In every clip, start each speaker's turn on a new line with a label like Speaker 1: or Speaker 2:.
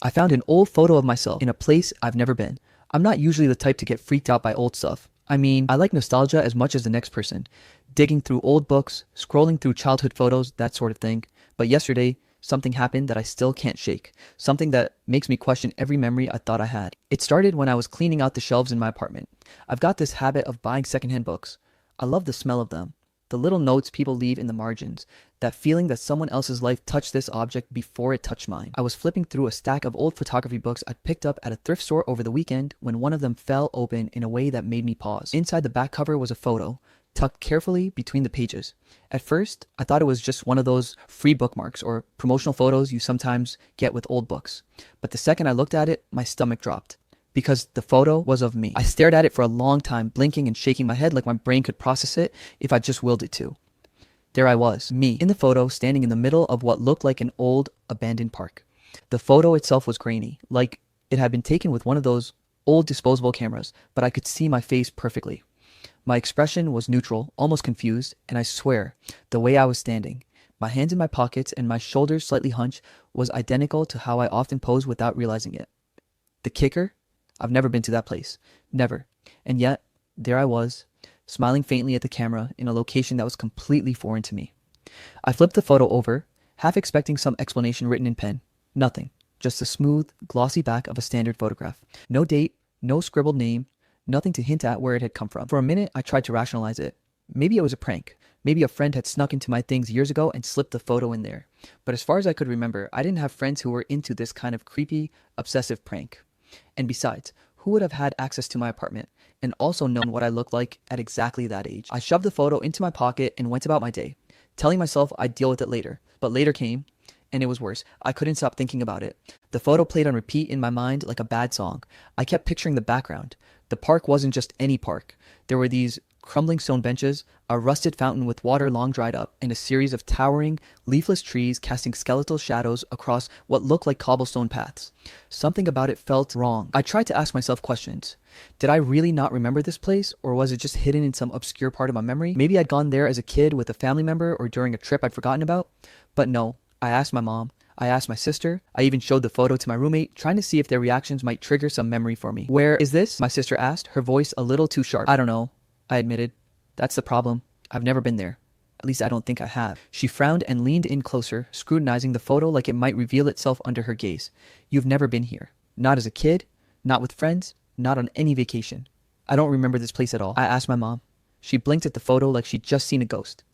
Speaker 1: I found an old photo of myself in a place I've never been. I'm not usually the type to get freaked out by old stuff. I mean, I like nostalgia as much as the next person. Digging through old books, scrolling through childhood photos, that sort of thing. But yesterday, something happened that I still can't shake. Something that makes me question every memory I thought I had. It started when I was cleaning out the shelves in my apartment. I've got this habit of buying secondhand books. I love the smell of them. The little notes people leave in the margins. That feeling that someone else's life touched this object before it touched mine. I was flipping through a stack of old photography books I'd picked up at a thrift store over the weekend when one of them fell open in a way that made me pause. Inside the back cover was a photo, tucked carefully between the pages. At first, I thought it was just one of those free bookmarks or promotional photos you sometimes get with old books. But the second I looked at it, my stomach dropped. Because the photo was of me. I stared at it for a long time, blinking and shaking my head like my brain could process it if I just willed it to. There I was, me, in the photo, standing in the middle of what looked like an old, abandoned park. The photo itself was grainy, like it had been taken with one of those old disposable cameras, but I could see my face perfectly. My expression was neutral, almost confused, and I swear, the way I was standing, my hands in my pockets and my shoulders slightly hunched, was identical to how I often pose without realizing it. The kicker? I've never been to that place. Never. And yet, there I was, smiling faintly at the camera in a location that was completely foreign to me. I flipped the photo over, half expecting some explanation written in pen. Nothing. Just the smooth, glossy back of a standard photograph. No date, no scribbled name, nothing to hint at where it had come from. For a minute, I tried to rationalize it. Maybe it was a prank. Maybe a friend had snuck into my things years ago and slipped the photo in there. But as far as I could remember, I didn't have friends who were into this kind of creepy, obsessive prank. And besides, who would have had access to my apartment and also known what I looked like at exactly that age? I shoved the photo into my pocket and went about my day, telling myself I'd deal with it later. But later came, and it was worse. I couldn't stop thinking about it. The photo played on repeat in my mind like a bad song. I kept picturing the background. The park wasn't just any park. There were these crumbling stone benches, a rusted fountain with water long dried up, and a series of towering, leafless trees casting skeletal shadows across what looked like cobblestone paths. Something about it felt wrong. I tried to ask myself questions. Did I really not remember this place, or was it just hidden in some obscure part of my memory? Maybe I'd gone there as a kid with a family member or during a trip I'd forgotten about. But no, I asked my mom. I asked my sister. I even showed the photo to my roommate, trying to see if their reactions might trigger some memory for me. "Where is this?" my sister asked, her voice a little too sharp. "I don't know," I admitted. "That's the problem. I've never been there. At least I don't think I have." She frowned and leaned in closer, scrutinizing the photo like it might reveal itself under her gaze. "You've never been here. Not as a kid, not with friends, not on any vacation." "I don't remember this place at all," I asked my mom. She blinked at the photo like she'd just seen a ghost.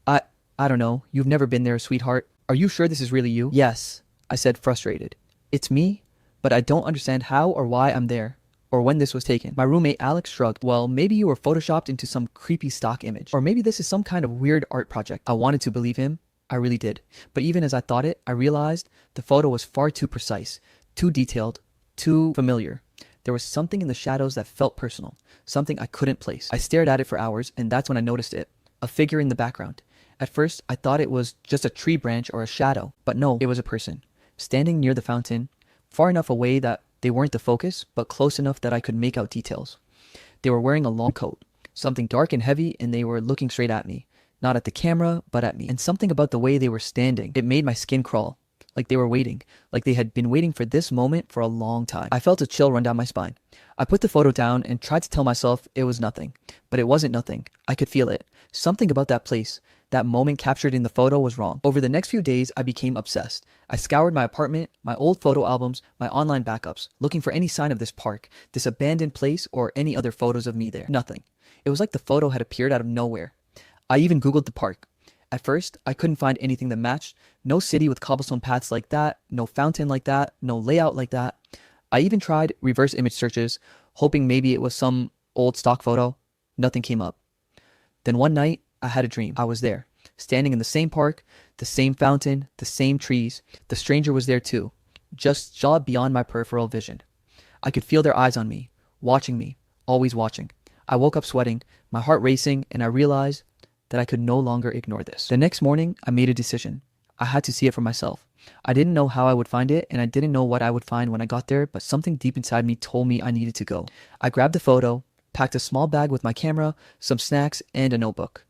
Speaker 1: I I don't know. You've never been there, sweetheart. Are you sure this is really you?" "Yes," I said, frustrated. "It's me, but I don't understand how or why I'm there, or when this was taken." My roommate Alex shrugged. "Well, maybe you were photoshopped into some creepy stock image. Or maybe this is some kind of weird art project." I wanted to believe him. I really did. But even as I thought it, I realized the photo was far too precise, too detailed, too familiar. There was something in the shadows that felt personal, something I couldn't place. I stared at it for hours, and that's when I noticed it. A figure in the background. At first, I thought it was just a tree branch or a shadow. But no, it was a person. Standing near the fountain, far enough away that they weren't the focus, but close enough that I could make out details. They were wearing a long coat, something dark and heavy, and they were looking straight at me. Not at the camera, but at me. And something about the way they were standing, it made my skin crawl. Like they were waiting. Like they had been waiting for this moment for a long time. I felt a chill run down my spine. I put the photo down and tried to tell myself it was nothing. But it wasn't nothing. I could feel it. Something about that place, that moment captured in the photo, was wrong. Over the next few days, I became obsessed. I scoured my apartment, my old photo albums, my online backups, looking for any sign of this park, this abandoned place, or any other photos of me there. Nothing. It was like the photo had appeared out of nowhere. I even Googled the park. At first, I couldn't find anything that matched. No city with cobblestone paths like that, no fountain like that, no layout like that. I even tried reverse image searches, hoping maybe it was some old stock photo. Nothing came up. Then one night, I had a dream. I was there, standing in the same park, the same fountain, the same trees. The stranger was there too, just jawed beyond my peripheral vision. I could feel their eyes on me, watching me, always watching. I woke up sweating, my heart racing, and I realized that I could no longer ignore this. The next morning, I made a decision. I had to see it for myself. I didn't know how I would find it, and I didn't know what I would find when I got there, but something deep inside me told me I needed to go. I grabbed the photo, packed a small bag with my camera, some snacks, and a notebook.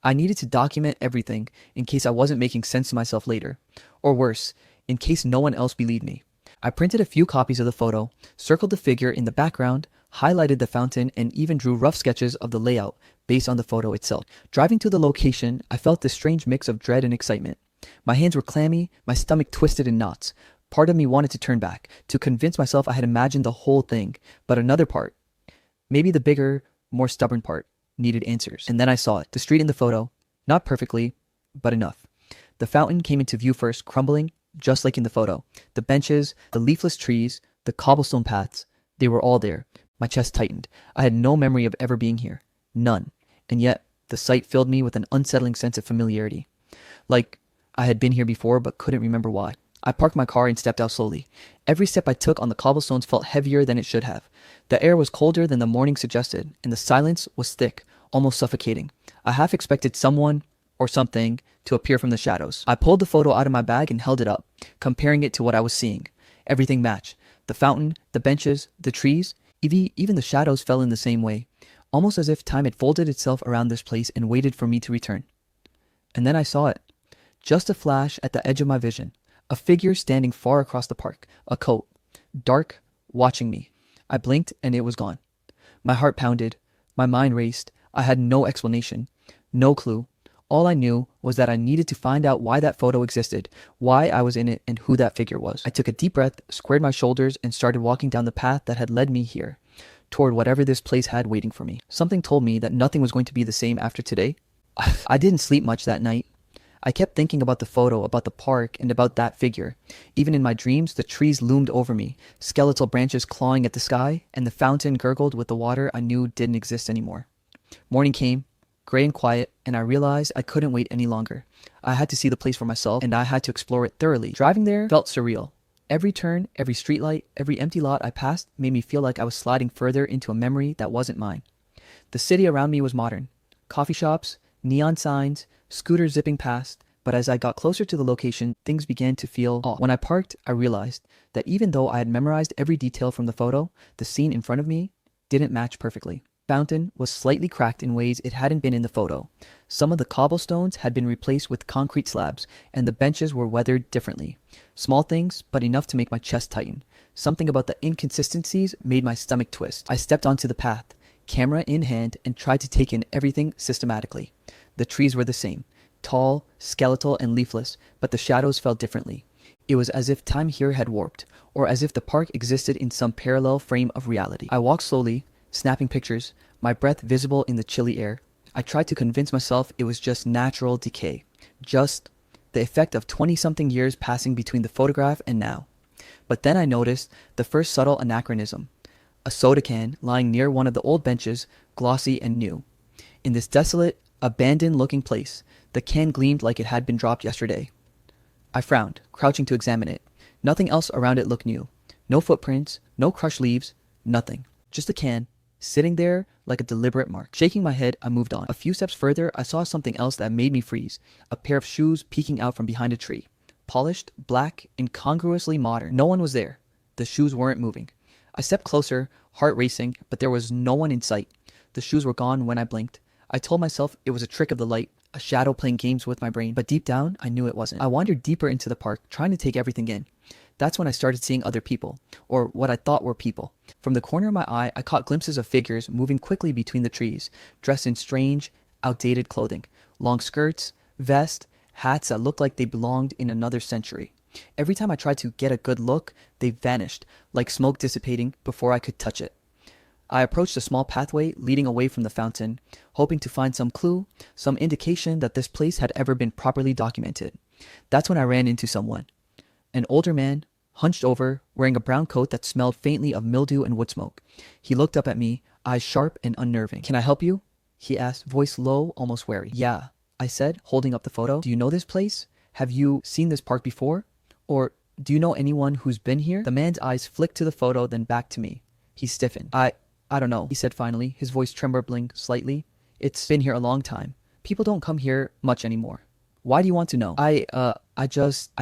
Speaker 1: I needed to document everything in case I wasn't making sense to myself later. Or worse, in case no one else believed me. I printed a few copies of the photo, circled the figure in the background, highlighted the fountain, and even drew rough sketches of the layout based on the photo itself. Driving to the location, I felt this strange mix of dread and excitement. My hands were clammy, my stomach twisted in knots. Part of me wanted to turn back, to convince myself I had imagined the whole thing, but another part, maybe the bigger, more stubborn part, needed answers. And then I saw it, the street in the photo, not perfectly, but enough. The fountain came into view first, crumbling, just like in the photo. The benches, the leafless trees, the cobblestone paths, they were all there. My chest tightened. I had no memory of ever being here. None. And yet, the sight filled me with an unsettling sense of familiarity. Like I had been here before but couldn't remember why. I parked my car and stepped out slowly. Every step I took on the cobblestones felt heavier than it should have. The air was colder than the morning suggested, and the silence was thick, almost suffocating. I half expected someone or something to appear from the shadows. I pulled the photo out of my bag and held it up, comparing it to what I was seeing. Everything matched. The fountain, the benches, the trees, even the shadows fell in the same way, almost as if time had folded itself around this place and waited for me to return. And then I saw it. Just a flash at the edge of my vision. A figure standing far across the park. A coat. Dark, watching me. I blinked and it was gone. My heart pounded. My mind raced. I had no explanation. No clue. All I knew was that I needed to find out why that photo existed, why I was in it, and who that figure was. I took a deep breath, squared my shoulders, and started walking down the path that had led me here, toward whatever this place had waiting for me. Something told me that nothing was going to be the same after today. I didn't sleep much that night. I kept thinking about the photo, about the park, and about that figure. Even in my dreams, the trees loomed over me, skeletal branches clawing at the sky, and the fountain gurgled with the water I knew didn't exist anymore. Morning came, gray and quiet, and I realized I couldn't wait any longer. I had to see the place for myself, and I had to explore it thoroughly. Driving there felt surreal. Every turn, every streetlight, every empty lot I passed made me feel like I was sliding further into a memory that wasn't mine. The city around me was modern. Coffee shops, neon signs, scooters zipping past, but as I got closer to the location, things began to feel off. When I parked, I realized that even though I had memorized every detail from the photo, the scene in front of me didn't match perfectly. Fountain was slightly cracked in ways it hadn't been in the photo. Some of the cobblestones had been replaced with concrete slabs, and the benches were weathered differently. Small things, but enough to make my chest tighten. Something about the inconsistencies made my stomach twist. I stepped onto the path, camera in hand, and tried to take in everything systematically. The trees were the same, tall, skeletal, and leafless, but the shadows fell differently. It was as if time here had warped, or as if the park existed in some parallel frame of reality. I walked slowly, snapping pictures, my breath visible in the chilly air. I tried to convince myself it was just natural decay, just the effect of 20-something years passing between the photograph and now. But then I noticed the first subtle anachronism. A soda can lying near one of the old benches, glossy and new. In this desolate, abandoned-looking place, the can gleamed like it had been dropped yesterday. I frowned, crouching to examine it. Nothing else around it looked new. No footprints, no crushed leaves, nothing. Just a can, sitting there like a deliberate mark. Shaking my head, I moved on. A few steps further, I saw something else that made me freeze. A pair of shoes peeking out from behind a tree. Polished, black, incongruously modern. No one was there. The shoes weren't moving. I stepped closer, heart racing, but there was no one in sight. The shoes were gone when I blinked. I told myself it was a trick of the light, a shadow playing games with my brain, but deep down, I knew it wasn't. I wandered deeper into the park, trying to take everything in. That's when I started seeing other people, or what I thought were people. From the corner of my eye, I caught glimpses of figures moving quickly between the trees, dressed in strange, outdated clothing. Long skirts, vests, hats that looked like they belonged in another century. Every time I tried to get a good look, they vanished, like smoke dissipating before I could touch it. I approached a small pathway leading away from the fountain, hoping to find some clue, some indication that this place had ever been properly documented. That's when I ran into someone. An older man, hunched over, wearing a brown coat that smelled faintly of mildew and wood smoke. He looked up at me, eyes sharp and unnerving. "Can I help you?" he asked, voice low, almost wary. "Yeah," I said, holding up the photo. "Do you know this place? Have you seen this park before? Or do you know anyone who's been here?" The man's eyes flicked to the photo, then back to me. He stiffened. I don't know," he said finally, his voice trembling slightly. "It's been here a long time. People don't come here much anymore. Why do you want to know?" I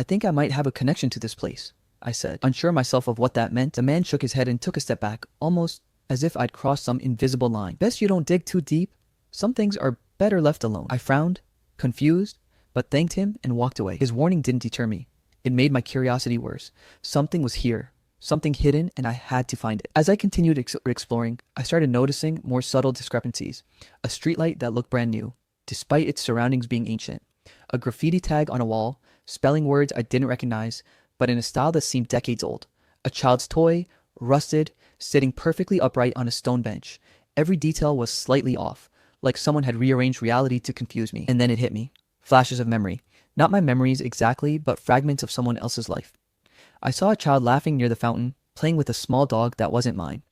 Speaker 1: think I might have a connection to this place," I said, unsure myself of what that meant. The man shook his head and took a step back, almost as if I'd crossed some invisible line. "Best you don't dig too deep. Some things are better left alone." I frowned, confused, but thanked him and walked away. His warning didn't deter me. It made my curiosity worse. Something was here, something hidden, and I had to find it. As I continued exploring, I started noticing more subtle discrepancies. A streetlight that looked brand new, despite its surroundings being ancient. A graffiti tag on a wall, spelling words I didn't recognize, but in a style that seemed decades old. A child's toy, rusted, sitting perfectly upright on a stone bench. Every detail was slightly off, like someone had rearranged reality to confuse me. And then it hit me. Flashes of memory. Not my memories exactly, but fragments of someone else's life. I saw a child laughing near the fountain, playing with a small dog that wasn't mine.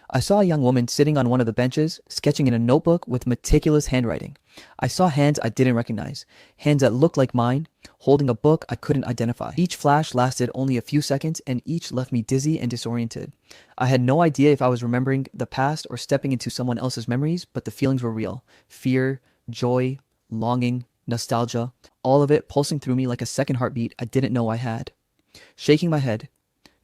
Speaker 1: I saw a young woman sitting on one of the benches, sketching in a notebook with meticulous handwriting. I saw hands I didn't recognize, hands that looked like mine, holding a book I couldn't identify. Each flash lasted only a few seconds, and each left me dizzy and disoriented. I had no idea if I was remembering the past or stepping into someone else's memories, but the feelings were real. Fear, joy, longing, nostalgia, all of it pulsing through me like a second heartbeat I didn't know I had. Shaking my head,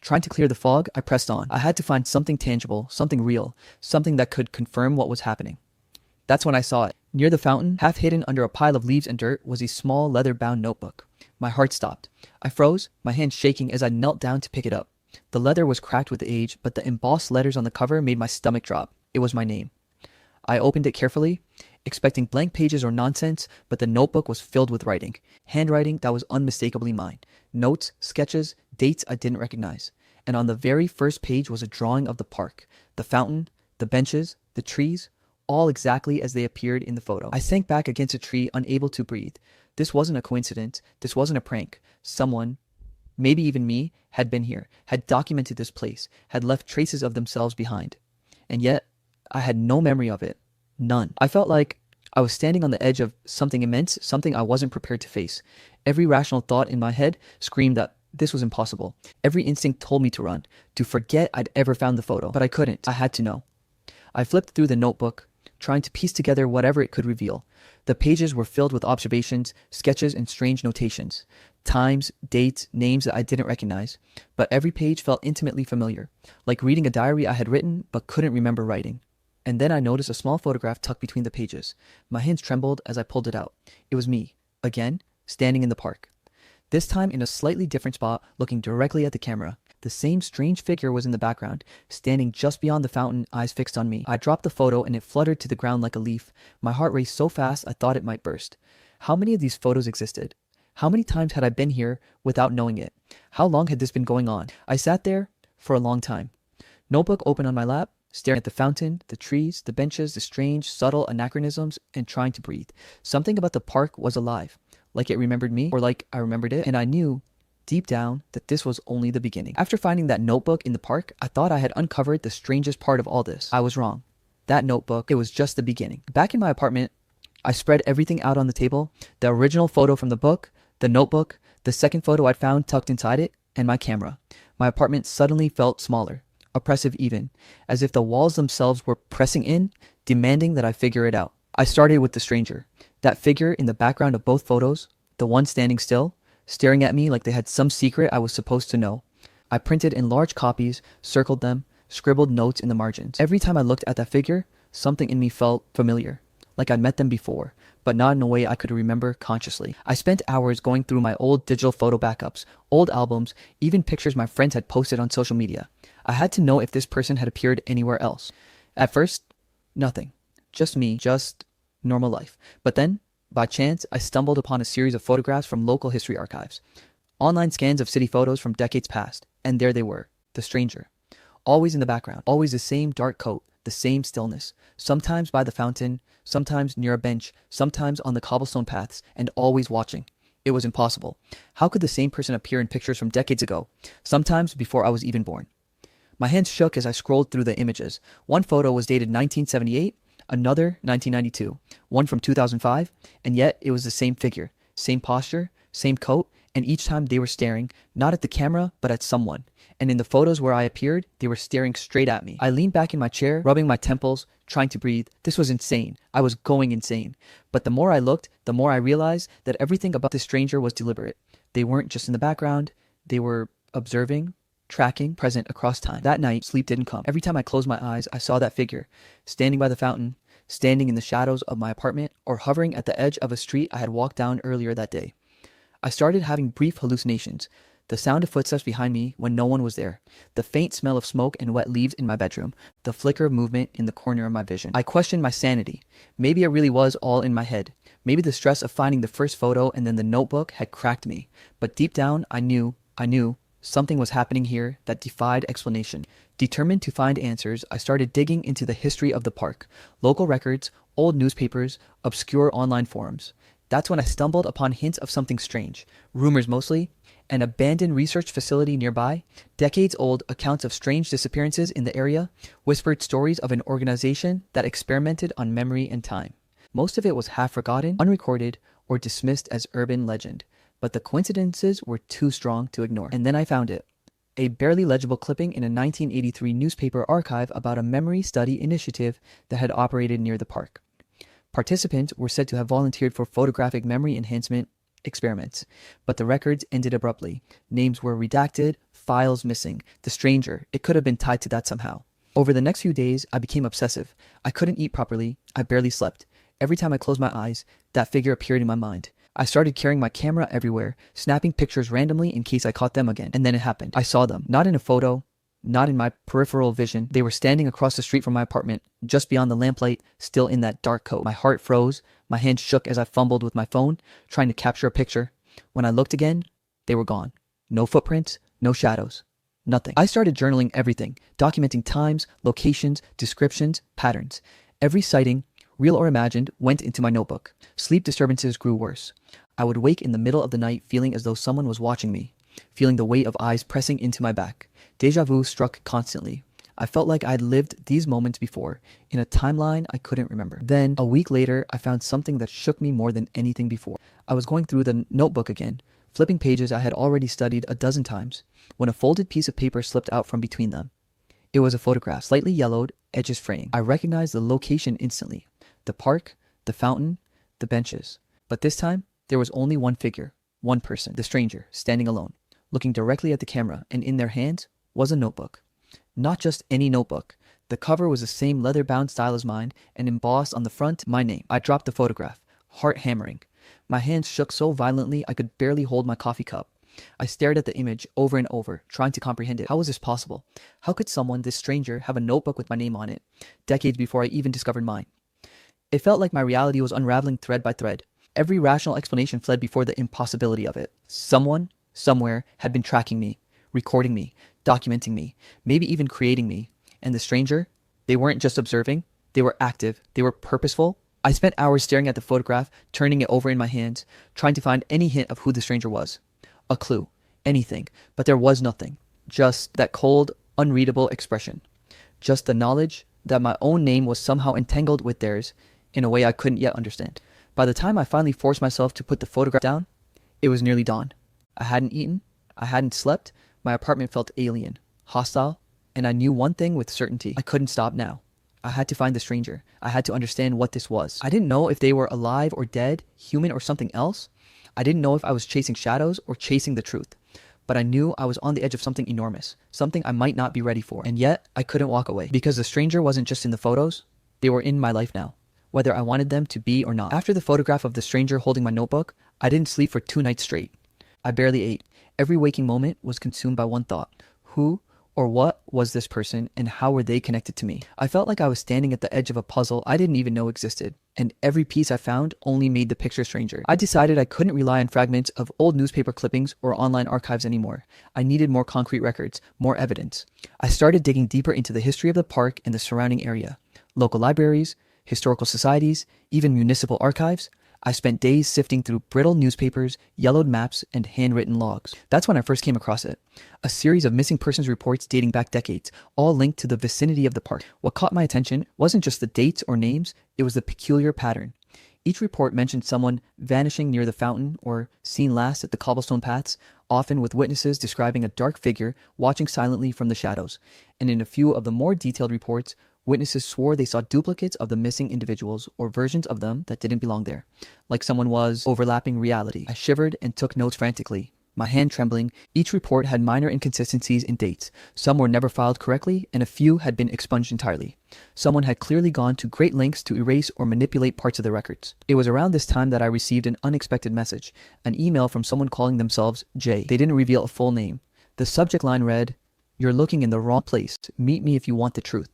Speaker 1: trying to clear the fog, I pressed on. I had to find something tangible, something real, something that could confirm what was happening. That's when I saw it. Near the fountain, half hidden under a pile of leaves and dirt, was a small leather-bound notebook. My heart stopped. I froze, my hand shaking as I knelt down to pick it up. The leather was cracked with age, but the embossed letters on the cover made my stomach drop. It was my name. I opened it carefully, expecting blank pages or nonsense, but the notebook was filled with writing. Handwriting that was unmistakably mine. Notes, sketches, dates I didn't recognize. And on the very first page was a drawing of the park, the fountain, the benches, the trees, all exactly as they appeared in the photo. I sank back against a tree, unable to breathe. This wasn't a coincidence. This wasn't a prank. Someone, maybe even me, had been here, had documented this place, had left traces of themselves behind. And yet, I had no memory of it. None. I felt like I was standing on the edge of something immense, something I wasn't prepared to face. Every rational thought in my head screamed that this was impossible. Every instinct told me to run, to forget I'd ever found the photo. But I couldn't. I had to know. I flipped through the notebook, trying to piece together whatever it could reveal. The pages were filled with observations, sketches, and strange notations. Times, dates, names that I didn't recognize. But every page felt intimately familiar, like reading a diary I had written but couldn't remember writing. And then I noticed a small photograph tucked between the pages. My hands trembled as I pulled it out. It was me, again, standing in the park. This time in a slightly different spot, looking directly at the camera. The same strange figure was in the background, standing just beyond the fountain, eyes fixed on me. I dropped the photo and it fluttered to the ground like a leaf. My heart raced so fast I thought it might burst. How many of these photos existed? How many times had I been here without knowing it? How long had this been going on? I sat there for a long time. Notebook open on my lap, staring at the fountain, the trees, the benches, the strange, subtle anachronisms, and trying to breathe. Something about the park was alive, like it remembered me, or like I remembered it, and I knew, deep down, that this was only the beginning. After finding that notebook in the park, I thought I had uncovered the strangest part of all this. I was wrong. That notebook, it was just the beginning. Back in my apartment, I spread everything out on the table, the original photo from the book, the notebook, the second photo I'd found tucked inside it, and my camera. My apartment suddenly felt smaller. Oppressive even, as if the walls themselves were pressing in, demanding that I figure it out. I started with the stranger, that figure in the background of both photos, the one standing still, staring at me like they had some secret I was supposed to know. I printed in large copies, circled them, scribbled notes in the margins. Every time I looked at that figure, something in me felt familiar, like I'd met them before, but not in a way I could remember consciously. I spent hours going through my old digital photo backups, old albums, even pictures my friends had posted on social media. I had to know if this person had appeared anywhere else. At first, nothing. Just me, just normal life. But then, by chance, I stumbled upon a series of photographs from local history archives. Online scans of city photos from decades past. And there they were, the stranger. Always in the background, always the same dark coat, the same stillness. Sometimes by the fountain, sometimes near a bench, sometimes on the cobblestone paths, and always watching. It was impossible. How could the same person appear in pictures from decades ago? Sometimes before I was even born. My hands shook as I scrolled through the images. One photo was dated 1978, another 1992, one from 2005, and yet it was the same figure, same posture, same coat, and each time they were staring, not at the camera, but at someone. And in the photos where I appeared, they were staring straight at me. I leaned back in my chair, rubbing my temples, trying to breathe. This was insane. I was going insane. But the more I looked, the more I realized that everything about this stranger was deliberate. They weren't just in the background. They were observing, tracking, present across time. That night, sleep didn't come. Every time I closed my eyes, I saw that figure, standing by the fountain, standing in the shadows of my apartment, or hovering at the edge of a street I had walked down earlier that day. I started having brief hallucinations. The sound of footsteps behind me when no one was there. The faint smell of smoke and wet leaves in my bedroom. The flicker of movement in the corner of my vision. I questioned my sanity. Maybe it really was all in my head. Maybe the stress of finding the first photo and then the notebook had cracked me. But deep down, I knew something was happening here that defied explanation. Determined to find answers, I started digging into the history of the park. Local records, old newspapers, obscure online forums. That's when I stumbled upon hints of something strange. Rumors mostly. An abandoned research facility nearby. Decades-old accounts of strange disappearances in the area. Whispered stories of an organization that experimented on memory and time. Most of it was half forgotten, unrecorded, or dismissed as urban legend. But the coincidences were too strong to ignore. And then I found it. A barely legible clipping in a 1983 newspaper archive about a memory study initiative that had operated near the park. Participants were said to have volunteered for photographic memory enhancement experiments, but the records ended abruptly. Names were redacted, files missing. The stranger, it could have been tied to that somehow. Over the next few days, I became obsessive. I couldn't eat properly. I barely slept. Every time I closed my eyes, that figure appeared in my mind. I started carrying my camera everywhere, snapping pictures randomly in case I caught them again. And then it happened. I saw them. Not in a photo, not in my peripheral vision. They were standing across the street from my apartment, just beyond the lamplight, still in that dark coat. My heart froze. My hands shook as I fumbled with my phone, trying to capture a picture. When I looked again, they were gone. No footprints, no shadows, nothing. I started journaling everything, documenting times, locations, descriptions, patterns. Every sighting, real or imagined, went into my notebook. Sleep disturbances grew worse. I would wake in the middle of the night feeling as though someone was watching me, feeling the weight of eyes pressing into my back. Deja vu struck constantly. I felt like I'd lived these moments before, in a timeline I couldn't remember. Then, a week later, I found something that shook me more than anything before. I was going through the notebook again, flipping pages I had already studied a dozen times, when a folded piece of paper slipped out from between them. It was a photograph, slightly yellowed, edges fraying. I recognized the location instantly. The park, the fountain, the benches. But this time, there was only one figure, one person, the stranger, standing alone, looking directly at the camera, and in their hands was a notebook. Not just any notebook. The cover was the same leather-bound style as mine, and embossed on the front, my name. I dropped the photograph, heart hammering. My hands shook so violently I could barely hold my coffee cup. I stared at the image over and over, trying to comprehend it. How was this possible? How could someone, this stranger, have a notebook with my name on it, decades before I even discovered mine? It felt like my reality was unraveling thread by thread. Every rational explanation fled before the impossibility of it. Someone, somewhere, had been tracking me, recording me, documenting me, maybe even creating me. And the stranger, they weren't just observing, they were active, they were purposeful. I spent hours staring at the photograph, turning it over in my hands, trying to find any hint of who the stranger was. A clue, anything, but there was nothing. Just that cold, unreadable expression. Just the knowledge that my own name was somehow entangled with theirs in a way I couldn't yet understand. By the time I finally forced myself to put the photograph down, it was nearly dawn. I hadn't eaten, I hadn't slept, my apartment felt alien, hostile, and I knew one thing with certainty. I couldn't stop now. I had to find the stranger. I had to understand what this was. I didn't know if they were alive or dead, human or something else. I didn't know if I was chasing shadows or chasing the truth. But I knew I was on the edge of something enormous, something I might not be ready for. And yet, I couldn't walk away. Because the stranger wasn't just in the photos, they were in my life now, whether I wanted them to be or not. After the photograph of the stranger holding my notebook, I didn't sleep for 2 nights straight. I barely ate. Every waking moment was consumed by one thought. Who or what was this person, and how were they connected to me? I felt like I was standing at the edge of a puzzle I didn't even know existed, and every piece I found only made the picture stranger. I decided I couldn't rely on fragments of old newspaper clippings or online archives anymore. I needed more concrete records, more evidence. I started digging deeper into the history of the park and the surrounding area. Local libraries, historical societies, even municipal archives. I spent days sifting through brittle newspapers, yellowed maps, and handwritten logs. That's when I first came across it. A series of missing persons reports dating back decades, all linked to the vicinity of the park. What caught my attention wasn't just the dates or names, it was the peculiar pattern. Each report mentioned someone vanishing near the fountain or seen last at the cobblestone paths, often with witnesses describing a dark figure watching silently from the shadows. And in a few of the more detailed reports, witnesses swore they saw duplicates of the missing individuals or versions of them that didn't belong there, like someone was overlapping reality. I shivered and took notes frantically. my hand trembling. Each report had minor inconsistencies in dates. Some were never filed correctly, and a few had been expunged entirely. Someone had clearly gone to great lengths to erase or manipulate parts of the records. It was around this time that I received an unexpected message, an email from someone calling themselves Jay. They didn't reveal a full name. The subject line read, "You're looking in the wrong place. Meet me if you want the truth."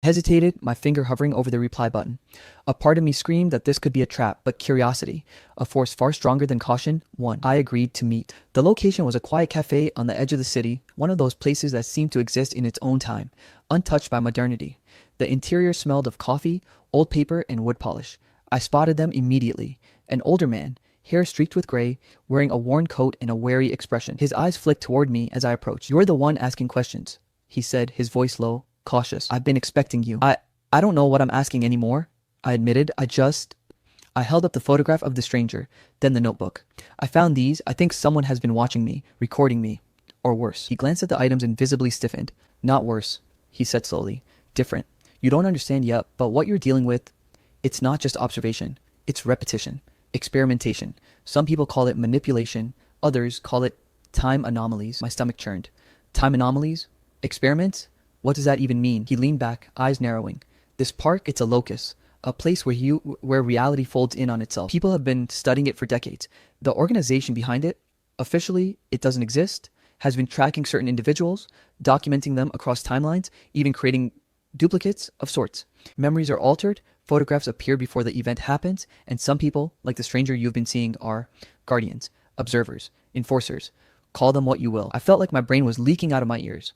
Speaker 1: I hesitated, my finger hovering over the reply button. A part of me screamed that this could be a trap, but curiosity, a force far stronger than caution, won. I agreed to meet. The location was a quiet cafe on the edge of the city, one of those places that seemed to exist in its own time, untouched by modernity. The interior smelled of coffee, old paper, and wood polish. I spotted them immediately. An older man, hair streaked with gray, wearing a worn coat and a wary expression. His eyes flicked toward me as I approached. "You're the one asking questions," he said, his voice low, cautious. "I've been expecting you." I don't know what I'm asking anymore," I admitted. I held up the photograph of the stranger, then the notebook. "I found these. I think someone has been watching me, recording me. Or worse." He glanced at the items and visibly stiffened. "Not worse," he said slowly. "Different. You don't understand yet, but what you're dealing with, it's not just observation. It's repetition, experimentation. Some people call it manipulation. Others call it time anomalies." My stomach churned. Time anomalies? Experiments? What does that even mean? He leaned back, eyes narrowing. "This park, it's a locus, a place where reality folds in on itself. People have been studying it for decades. The organization behind it, officially it doesn't exist, has been tracking certain individuals, documenting them across timelines, even creating duplicates of sorts. Memories are altered, photographs appear before the event happens, and some people, like the stranger you've been seeing, are guardians, observers, enforcers. Call them what you will." I felt like my brain was leaking out of my ears.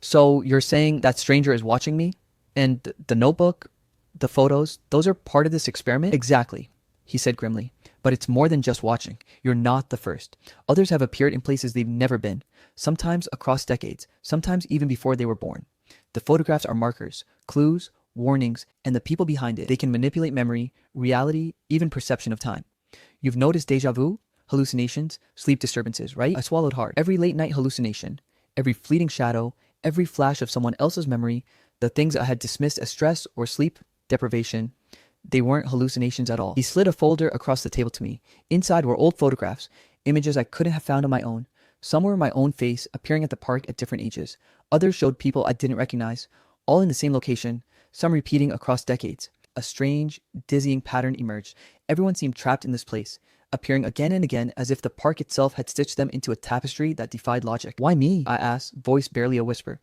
Speaker 1: "So you're saying that stranger is watching me? And the notebook, the photos, those are part of this experiment?" "Exactly," he said grimly. "But it's more than just watching. You're not the first. Others have appeared in places they've never been, sometimes across decades, sometimes even before they were born. The photographs are markers, clues, warnings, and the people behind it, they can manipulate memory, reality, even perception of time. You've noticed déjà vu, hallucinations, sleep disturbances, right?" I swallowed hard. Every late night hallucination, every fleeting shadow, every flash of someone else's memory, the things I had dismissed as stress or sleep deprivation, they weren't hallucinations at all. He slid a folder across the table to me. Inside were old photographs, images I couldn't have found on my own. Some were my own face, appearing at the park at different ages. Others showed people I didn't recognize, all in the same location, some repeating across decades. A strange, dizzying pattern emerged. Everyone seemed trapped in this place, appearing again and again as if the park itself had stitched them into a tapestry that defied logic. "Why me?" I asked, voice barely a whisper.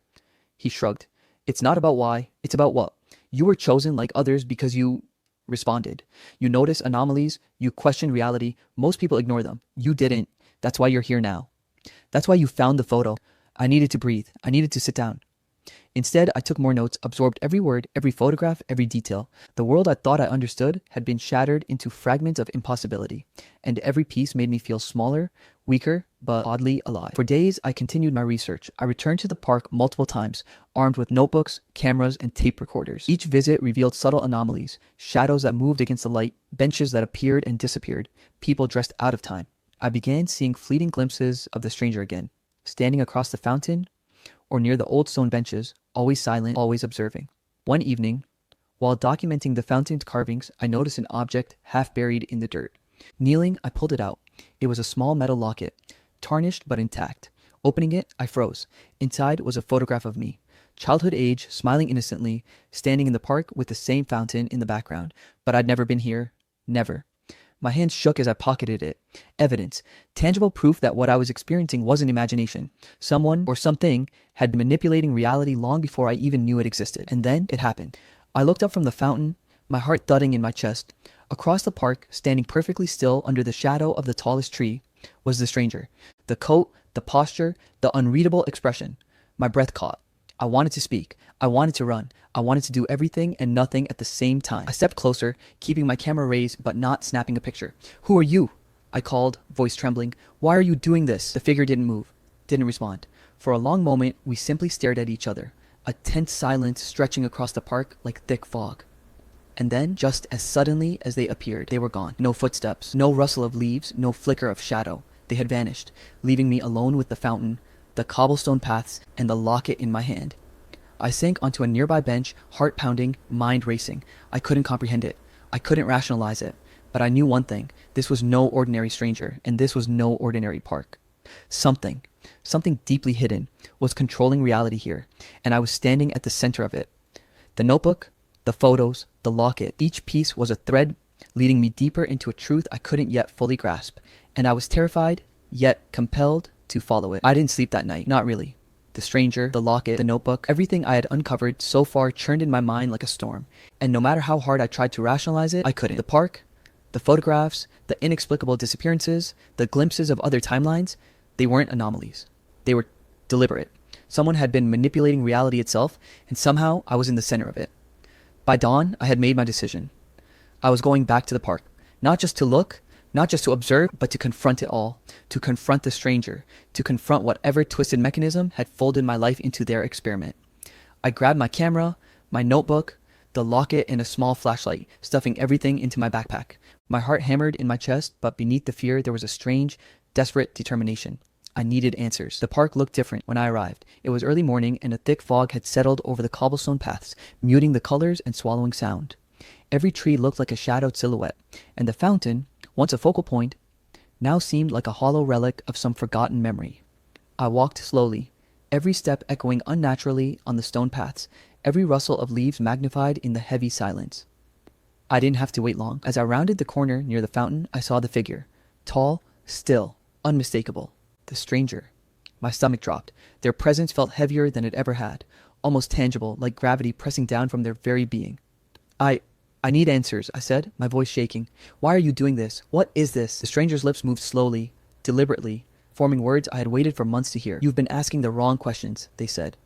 Speaker 1: He shrugged. "It's not about why, it's about what. You were chosen like others because you responded. You notice anomalies, you question reality. Most people ignore them. You didn't. That's why you're here now. That's why you found the photo." I needed to breathe. I needed to sit down. Instead, I took more notes, absorbed every word, every photograph, every detail. The world I thought I understood had been shattered into fragments of impossibility, and every piece made me feel smaller, weaker, but oddly alive. For days, I continued my research. I returned to the park multiple times, armed with notebooks, cameras, and tape recorders. Each visit revealed subtle anomalies, shadows that moved against the light, benches that appeared and disappeared, people dressed out of time. I began seeing fleeting glimpses of the stranger again, standing across the fountain, or near the old stone benches, always silent, always observing. One evening, while documenting the fountain's carvings, I noticed an object half buried in the dirt. Kneeling, I pulled it out. It was a small metal locket, tarnished but intact. Opening it, I froze. Inside was a photograph of me, childhood age, smiling innocently, standing in the park with the same fountain in the background. But I'd never been here. Never. My hands shook as I pocketed it. Evidence, tangible proof that what I was experiencing wasn't imagination. Someone or something had been manipulating reality long before I even knew it existed. And then it happened. I looked up from the fountain, my heart thudding in my chest. Across the park, standing perfectly still under the shadow of the tallest tree, was the stranger. The coat, the posture, the unreadable expression. My breath caught. I wanted to speak. I wanted to run. I wanted to do everything and nothing at the same time. I stepped closer, keeping my camera raised but not snapping a picture. "Who are you?" I called, voice trembling. "Why are you doing this?" The figure didn't move, didn't respond. For a long moment, we simply stared at each other, a tense silence stretching across the park like thick fog. And then, just as suddenly as they appeared, they were gone. No footsteps, no rustle of leaves, no flicker of shadow. They had vanished, leaving me alone with the fountain, the cobblestone paths, and the locket in my hand. I sank onto a nearby bench, heart pounding, mind racing. I couldn't comprehend it. I couldn't rationalize it. But I knew one thing. This was no ordinary stranger, and this was no ordinary park. Something deeply hidden, was controlling reality here, and I was standing at the center of it. The notebook, the photos, the locket, each piece was a thread leading me deeper into a truth I couldn't yet fully grasp, and I was terrified, yet compelled to follow it. I didn't sleep that night, not really. The stranger, the locket, the notebook, everything I had uncovered so far churned in my mind like a storm, and no matter how hard I tried to rationalize it, I couldn't. The park, the photographs, the inexplicable disappearances, the glimpses of other timelines, they weren't anomalies. They were deliberate. Someone had been manipulating reality itself, and somehow I was in the center of it. By dawn, I had made my decision. I was going back to the park, not just to look, not just to observe, but to confront it all, to confront the stranger, to confront whatever twisted mechanism had folded my life into their experiment. I grabbed my camera, my notebook, the locket, and a small flashlight, stuffing everything into my backpack. My heart hammered in my chest, but beneath the fear there was a strange, desperate determination. I needed answers. The park looked different when I arrived. It was early morning, and a thick fog had settled over the cobblestone paths, muting the colors and swallowing sound. Every tree looked like a shadowed silhouette, and the fountain, once a focal point, now seemed like a hollow relic of some forgotten memory. I walked slowly, every step echoing unnaturally on the stone paths, every rustle of leaves magnified in the heavy silence. I didn't have to wait long. As I rounded the corner near the fountain, I saw the figure. Tall, still, unmistakable. The stranger. My stomach dropped. Their presence felt heavier than it ever had, almost tangible, like gravity pressing down from their very being. I need answers, I said, my voice shaking. Why are you doing this? What is this? The stranger's lips moved slowly, deliberately, forming words I had waited for months to hear. You've been asking the wrong questions, they said.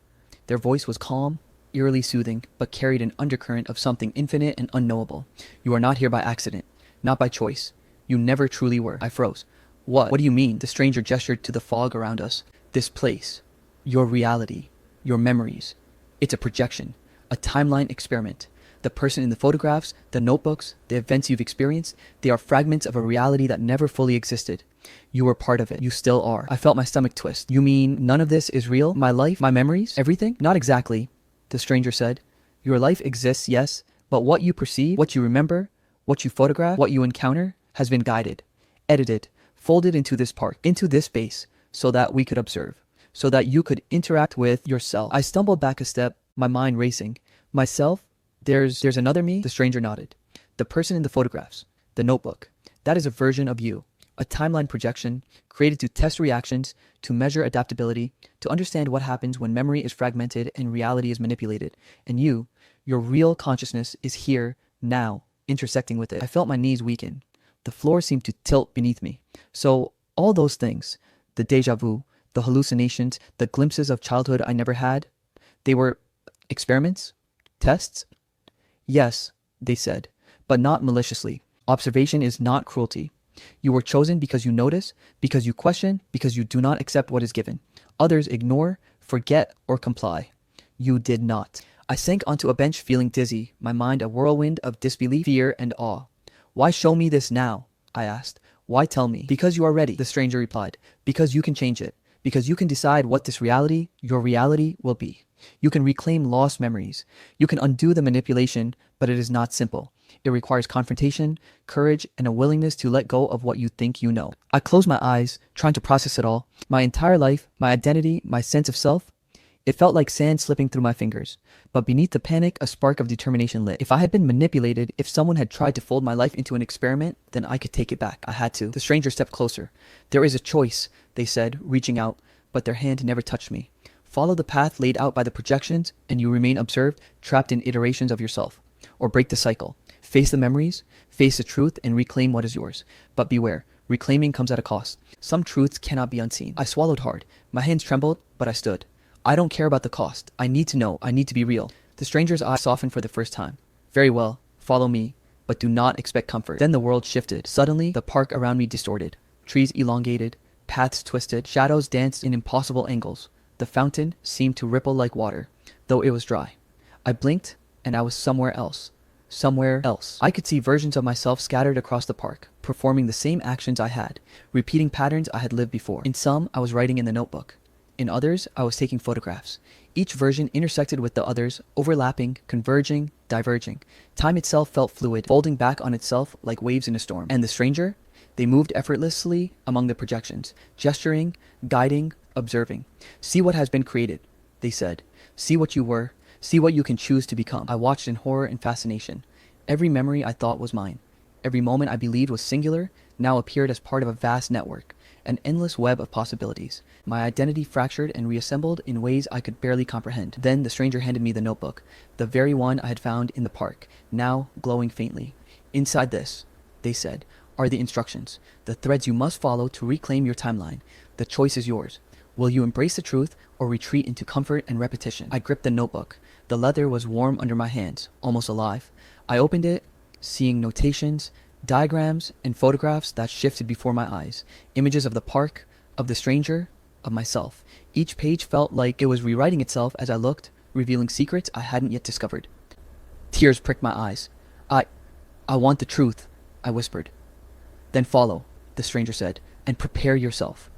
Speaker 1: Their voice was calm, eerily soothing, but carried an undercurrent of something infinite and unknowable. You are not here by accident, not by choice. You never truly were. I froze. What do you mean? The stranger gestured to the fog around us. This place. Your reality. Your memories. It's a projection. A timeline experiment. The person in the photographs, the notebooks, the events you've experienced, they are fragments of a reality that never fully existed. You were part of it. You still are. I felt my stomach twist. You mean none of this is real? My life? My memories? Everything? Not exactly, the stranger said. Your life exists, yes, but what you perceive, what you remember, what you photograph, what you encounter, has been guided, edited, folded into this park, into this space, so that we could observe, so that you could interact with yourself. I stumbled back a step, my mind racing. Myself? There's another me? The stranger nodded. The person in the photographs, the notebook, that is a version of you, a timeline projection created to test reactions, to measure adaptability, to understand what happens when memory is fragmented and reality is manipulated. And you, your real consciousness, is here, now, intersecting with it. I felt my knees weaken. The floor seemed to tilt beneath me. So all those things, the déjà vu, the hallucinations, the glimpses of childhood I never had, they were experiments? Tests? Yes, they said, but not maliciously. Observation is not cruelty. You were chosen because you notice, because you question, because you do not accept what is given. Others ignore, forget, or comply. You did not. I sank onto a bench feeling dizzy, my mind a whirlwind of disbelief, fear, and awe. Why show me this now? I asked. Why tell me? Because you are ready, the stranger replied. Because you can change it. Because you can decide what this reality, your reality, will be. You can reclaim lost memories. You can undo the manipulation, but it is not simple. It requires confrontation, courage, and a willingness to let go of what you think you know. I closed my eyes, trying to process it all. My entire life, my identity, my sense of self. It felt like sand slipping through my fingers. But beneath the panic, a spark of determination lit. If I had been manipulated, if someone had tried to fold my life into an experiment, then I could take it back. I had to. The stranger stepped closer. There is a choice, they said, reaching out, but their hand never touched me. Follow the path laid out by the projections, and you remain observed, trapped in iterations of yourself. Or break the cycle. Face the memories, face the truth, and reclaim what is yours. But beware, reclaiming comes at a cost. Some truths cannot be unseen. I swallowed hard. My hands trembled, but I stood. I don't care about the cost. I need to know. I need to be real. The stranger's eyes softened for the first time. Very well, follow me, but do not expect comfort. Then the world shifted. Suddenly, the park around me distorted. Trees elongated, paths twisted, shadows danced in impossible angles. The fountain seemed to ripple like water, though it was dry. I blinked, and I was somewhere else. Somewhere else. I could see versions of myself scattered across the park, performing the same actions I had, repeating patterns I had lived before. In some, I was writing in the notebook. In others, I was taking photographs. Each version intersected with the others, overlapping, converging, diverging. Time itself felt fluid, folding back on itself like waves in a storm. And the stranger? They moved effortlessly among the projections, gesturing, guiding, observing. See what has been created, they said. See what you were. See what you can choose to become. I watched in horror and fascination. Every memory I thought was mine, every moment I believed was singular, now appeared as part of a vast network, an endless web of possibilities. My identity fractured and reassembled in ways I could barely comprehend. Then the stranger handed me the notebook, the very one I had found in the park, now glowing faintly. Inside this, they said, are the instructions, the threads you must follow to reclaim your timeline. The choice is yours. Will you embrace the truth or retreat into comfort and repetition? I gripped the notebook. The leather was warm under my hands, almost alive. I opened it, seeing notations, diagrams, and photographs that shifted before my eyes. Images of the park, of the stranger, of myself. Each page felt like it was rewriting itself as I looked, revealing secrets I hadn't yet discovered. Tears pricked my eyes. I want the truth, I whispered. Then follow, the stranger said, and prepare yourself.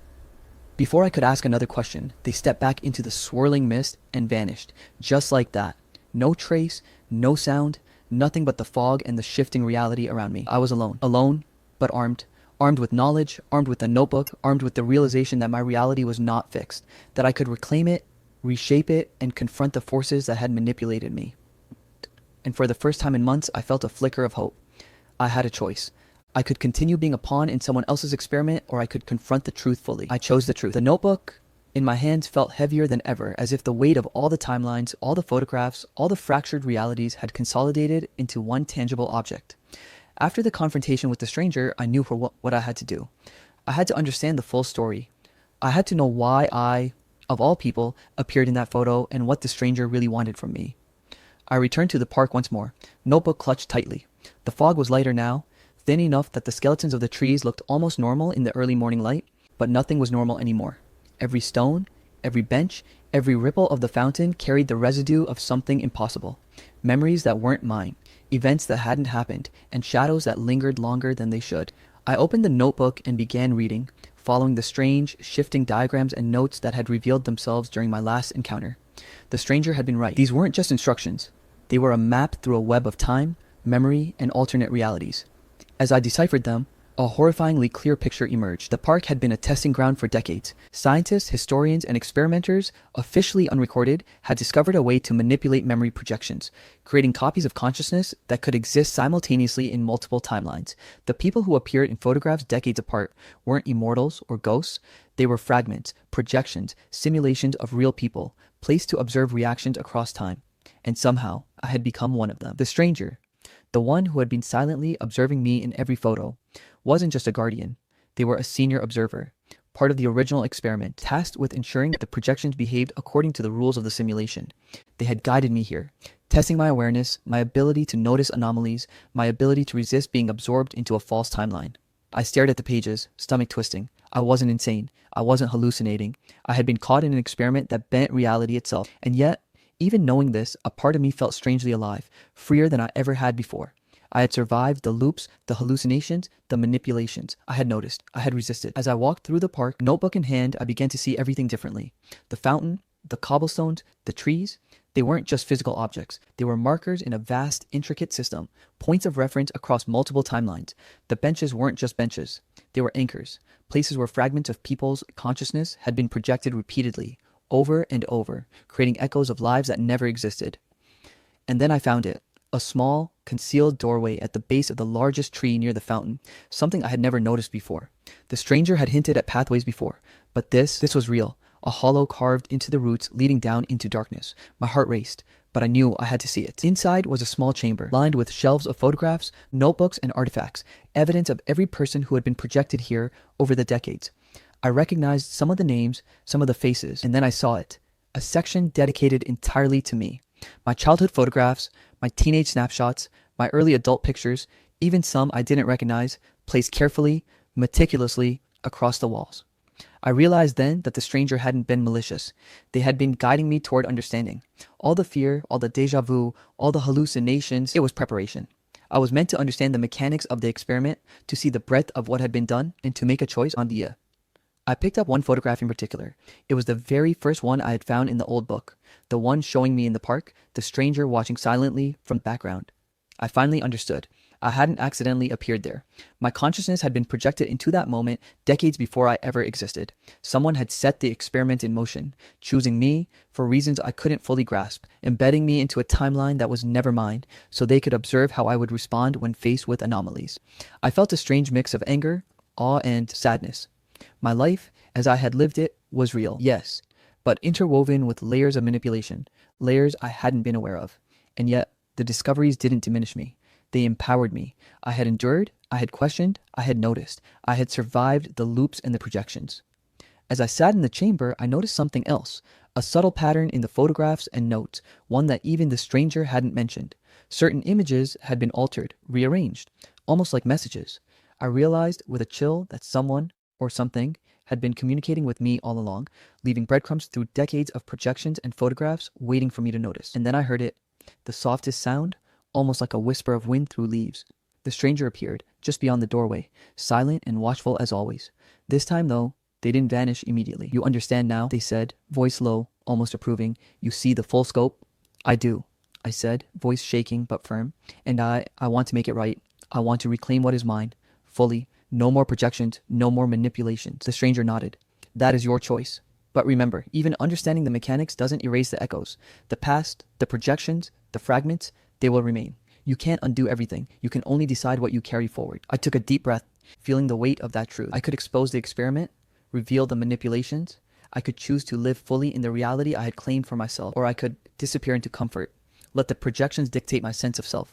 Speaker 1: Before I could ask another question, they stepped back into the swirling mist and vanished, just like that. No trace, no sound, nothing but the fog and the shifting reality around me. I was alone, but armed with knowledge, armed with a notebook, armed with the realization that my reality was not fixed, that I could reclaim it, reshape it, and confront the forces that had manipulated me. And for the first time in months, I felt a flicker of hope. I had a choice. I could continue being a pawn in someone else's experiment, or I could confront the truth fully. I chose the truth. The notebook in my hands felt heavier than ever, as if the weight of all the timelines, all the photographs, all the fractured realities had consolidated into one tangible object. After the confrontation with the stranger, I knew what I had to do. I had to understand the full story. I had to know why I, of all people, appeared in that photo and what the stranger really wanted from me. I returned to the park once more, notebook clutched tightly. The fog was lighter now, thin enough that the skeletons of the trees looked almost normal in the early morning light, but nothing was normal anymore. Every stone, every bench, every ripple of the fountain carried the residue of something impossible. Memories that weren't mine, events that hadn't happened, and shadows that lingered longer than they should. I opened the notebook and began reading, following the strange, shifting diagrams and notes that had revealed themselves during my last encounter. The stranger had been right. These weren't just instructions. They were a map through a web of time, memory, and alternate realities. As I deciphered them, a horrifyingly clear picture emerged. The park had been a testing ground for decades. Scientists, historians, and experimenters, officially unrecorded, had discovered a way to manipulate memory projections, creating copies of consciousness that could exist simultaneously in multiple timelines. The people who appeared in photographs decades apart weren't immortals or ghosts. They were fragments, projections, simulations of real people, placed to observe reactions across time. And somehow, I had become one of them. The stranger, the one who had been silently observing me in every photo, wasn't just a guardian. They were a senior observer, part of the original experiment, tasked with ensuring that the projections behaved according to the rules of the simulation. They had guided me here, testing my awareness, my ability to notice anomalies, my ability to resist being absorbed into a false timeline. I stared at the pages, stomach twisting. I wasn't insane. I wasn't hallucinating. I had been caught in an experiment that bent reality itself. And yet, even knowing this, a part of me felt strangely alive, freer than I ever had before. I had survived the loops, the hallucinations, the manipulations. I had noticed. I had resisted. As I walked through the park, notebook in hand, I began to see everything differently. The fountain, the cobblestones, the trees, they weren't just physical objects. They were markers in a vast, intricate system, points of reference across multiple timelines. The benches weren't just benches. They were anchors, places where fragments of people's consciousness had been projected repeatedly, over and over, creating echoes of lives that never existed. And then I found it. A small, concealed doorway at the base of the largest tree near the fountain, something I had never noticed before. The stranger had hinted at pathways before, but this was real, a hollow carved into the roots leading down into darkness. My heart raced, but I knew I had to see it. Inside was a small chamber, lined with shelves of photographs, notebooks, and artifacts, evidence of every person who had been projected here over the decades. I recognized some of the names, some of the faces, and then I saw it, a section dedicated entirely to me. My childhood photographs, my teenage snapshots, my early adult pictures, even some I didn't recognize, placed carefully, meticulously across the walls. I realized then that the stranger hadn't been malicious. They had been guiding me toward understanding. All the fear, all the deja vu, all the hallucinations, it was preparation. I was meant to understand the mechanics of the experiment, to see the breadth of what had been done, and to make a choice on the I picked up one photograph in particular. It was the very first one I had found in the old book, the one showing me in the park, the stranger watching silently from the background. I finally understood. I hadn't accidentally appeared there. My consciousness had been projected into that moment decades before I ever existed. Someone had set the experiment in motion, choosing me for reasons I couldn't fully grasp, embedding me into a timeline that was never mine, so they could observe how I would respond when faced with anomalies. I felt a strange mix of anger, awe, and sadness. My life, as I had lived it, was real, yes, but interwoven with layers of manipulation, layers I hadn't been aware of. And yet, the discoveries didn't diminish me. They empowered me. I had endured, I had questioned, I had noticed, I had survived the loops and the projections. As I sat in the chamber, I noticed something else, a subtle pattern in the photographs and notes, one that even the stranger hadn't mentioned. Certain images had been altered, rearranged, almost like messages. I realized with a chill that someone, or something, had been communicating with me all along, leaving breadcrumbs through decades of projections and photographs waiting for me to notice. And then I heard it, the softest sound, almost like a whisper of wind through leaves. The stranger appeared, just beyond the doorway, silent and watchful as always. This time, though, they didn't vanish immediately. "You understand now," they said, voice low, almost approving. "You see the full scope?" "I do," I said, voice shaking but firm. "And I want to make it right. I want to reclaim what is mine, fully. No more projections, no more manipulations." The stranger nodded. "That is your choice. But remember, even understanding the mechanics doesn't erase the echoes. The past, the projections, the fragments, they will remain. You can't undo everything. You can only decide what you carry forward." I took a deep breath, feeling the weight of that truth. I could expose the experiment, reveal the manipulations. I could choose to live fully in the reality I had claimed for myself, or I could disappear into comfort, let the projections dictate my sense of self.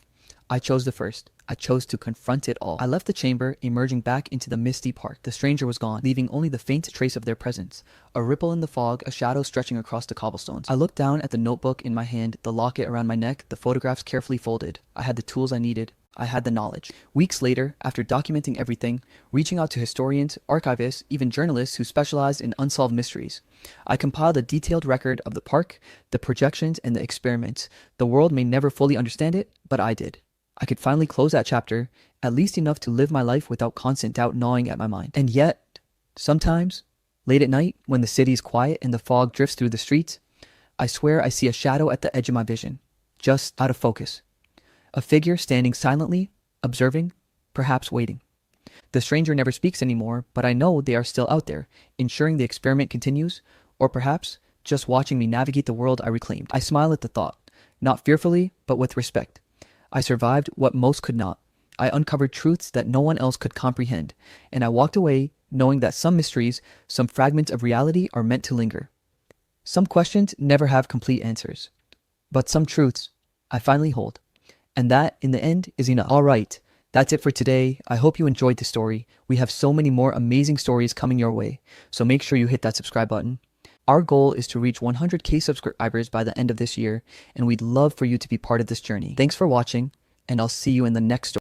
Speaker 1: I chose the first. I chose to confront it all. I left the chamber, emerging back into the misty park. The stranger was gone, leaving only the faint trace of their presence. A ripple in the fog, a shadow stretching across the cobblestones. I looked down at the notebook in my hand, the locket around my neck, the photographs carefully folded. I had the tools I needed. I had the knowledge. Weeks later, after documenting everything, reaching out to historians, archivists, even journalists who specialized in unsolved mysteries, I compiled a detailed record of the park, the projections, and the experiments. The world may never fully understand it, but I did. I could finally close that chapter, at least enough to live my life without constant doubt gnawing at my mind. And yet, sometimes, late at night, when the city is quiet and the fog drifts through the streets, I swear I see a shadow at the edge of my vision, just out of focus. A figure standing silently, observing, perhaps waiting. The stranger never speaks anymore, but I know they are still out there, ensuring the experiment continues, or perhaps just watching me navigate the world I reclaimed. I smile at the thought, not fearfully, but with respect. I survived what most could not. I uncovered truths that no one else could comprehend, and I walked away knowing that some mysteries, some fragments of reality are meant to linger. Some questions never have complete answers, but some truths I finally hold. And that, in the end, is enough. All right, that's it for today. I hope you enjoyed the story. We have so many more amazing stories coming your way, so make sure you hit that subscribe button. Our goal is to reach 100K subscribers by the end of this year, and we'd love for you to be part of this journey. Thanks for watching, and I'll see you in the next story.